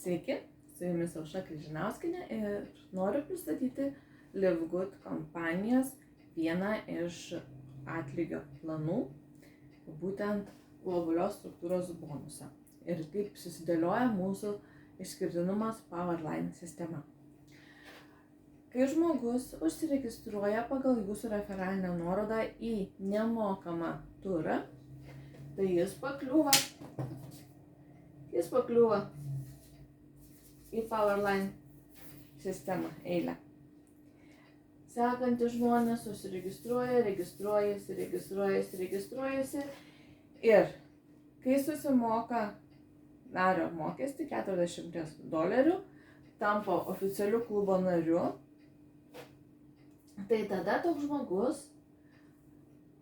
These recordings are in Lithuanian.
Sveiki, su jumis Aušra Kryžinauskienė ir noriu pristatyti LiveGood kompanijos vieną iš atlygio planų, būtent globalios struktūros bonusą ir kaip susidėlioja mūsų išskirtinumas Powerline sistema. Kai žmogus užsiregistruoja pagal jūsų referalinę nuorodą į nemokamą turą, tai jis pakliūva į Powerline sistemą eilę. Sekantys žmonės registruojasi ir kai susimoka nario mokestį $40, tampa oficialiu klubo nariu, tai tada toks žmogus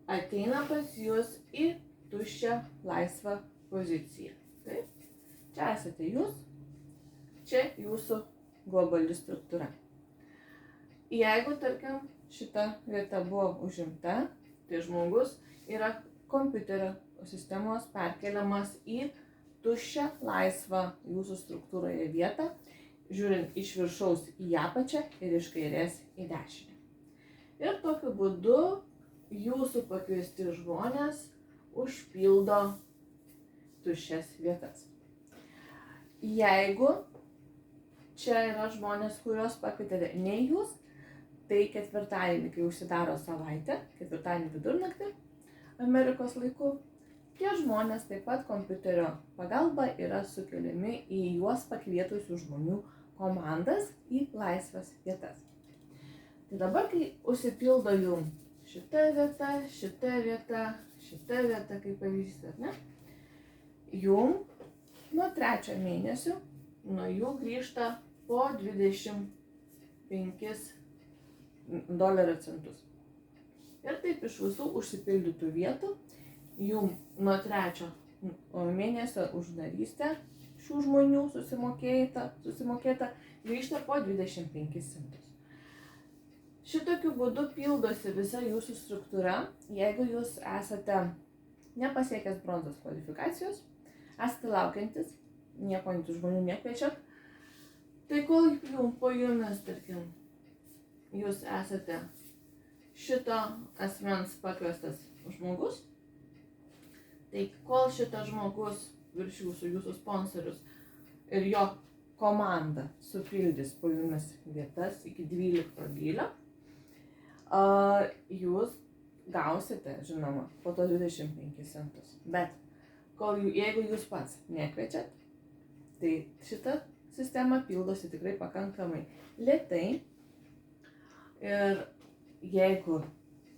ateina pas jūs į tuščią laisvą poziciją. Taip? Čia esate jūs, čia jūsų globali struktūra. Jeigu, tarkim, šita vieta buvo užimta, tai žmogus yra kompiuterio sistemos perkeliamas į tuščią laisvą jūsų struktūroje vietą, žiūrint iš viršaus į apačią ir iš kairės į dešinę. Ir tokiu būdu jūsų pakviesti žmonės užpildo tuščias vietas. Jeigu čia yra žmonės, kuriuos pakvietėte ne jūs, tai ketvirtadienį, kai užsidaro savaitė, ketvirtadienį vidurnaktį Amerikos laiku, tie žmonės taip pat kompiuterio pagalba yra sukeliami į juos pakvietusių žmonių komandas į laisvas vietas. Tai dabar, kai užsipildo jums šita vieta, kaip pavyzdys, ar ne? Jum nuo 3 mėnesio nuo jų grįžta po 25 dolerio centus. Ir taip iš visų užsipildytų vietų jum nuo 3 mėnesio už narystę šių žmonių susimokėta grįžta po 25 centus. Šitokiu būdu pildosi visa jūsų struktūra, jeigu jūs esate nepasiekęs bronzos kvalifikacijos, esate laukiantis, nieko tų žmonių nekviečiat, tai kol po jumis, tarkim, jūs esate šito asmens pakviestas žmogus, tai kol šitas žmogus virš jūsų sponsorius ir jo komanda supildys po jumis vietas iki 12 gylio, jūs gausite, žinoma, po to 25 centus. Bet jeigu jūs pats nekviečiat, tai šita sistema pildosi tikrai pakankamai lėtai. Ir jeigu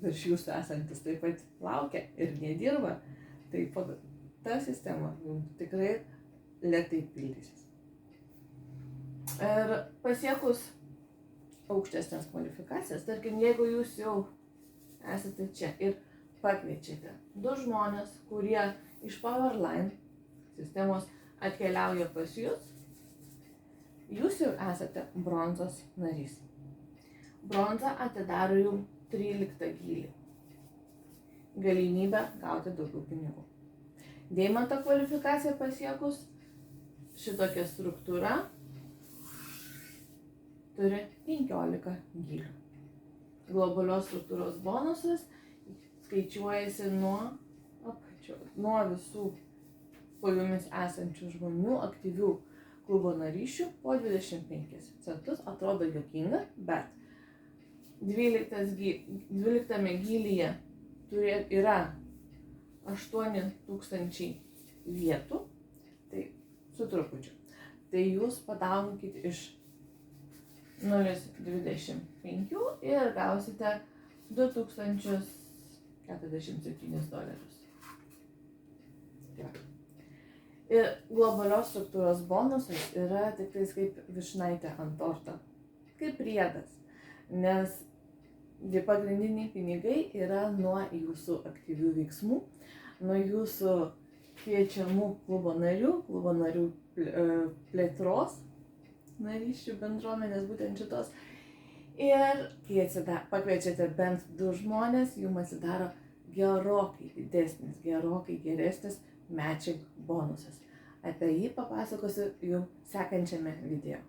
virš jūsų esantis taip pat laukia ir nedirba, tai ta sistema tikrai lėtai pildysis. Ir pasiekus aukštesnės kvalifikacijas, tarkim, jeigu jūs jau esate čia ir pakviečiate 2 žmonės, kurie iš Powerline sistemos atkeliauja pas jūs, jūs jau esate bronzos narys. Bronza atidaro jums 13 gylį. Galimybę gauti daugiau pinigų. Deimanto kvalifikaciją pasiekus, šitokia struktūra turi 15 gylių. Globalios struktūros bonusas skaičiuojasi nuo visų po jumis esančių žmonių aktyvių klubo naryšių po 25 centus. Atrodo juokinga, bet 12 gylyje yra 8,000 vietų, tai su trupučiu. Tai jūs padauginkit iš 0,25 ir gausite $2047. Ir globalios struktūros bonusas yra tik tais kaip vyšnaitė ant torto, kaip priedas, nes pagrindiniai pinigai yra nuo jūsų aktyvių veiksmų, nuo jūsų kviečiamų klubo narių plėtros, narysčių bendruomenės, būtent šitos. Ir kai pakviečiate bent 2 žmonės, jums atsidaro gerokai didesnis, gerokai geresnis matching bonusas. Apie jį papasakosiu jums sekančiame video.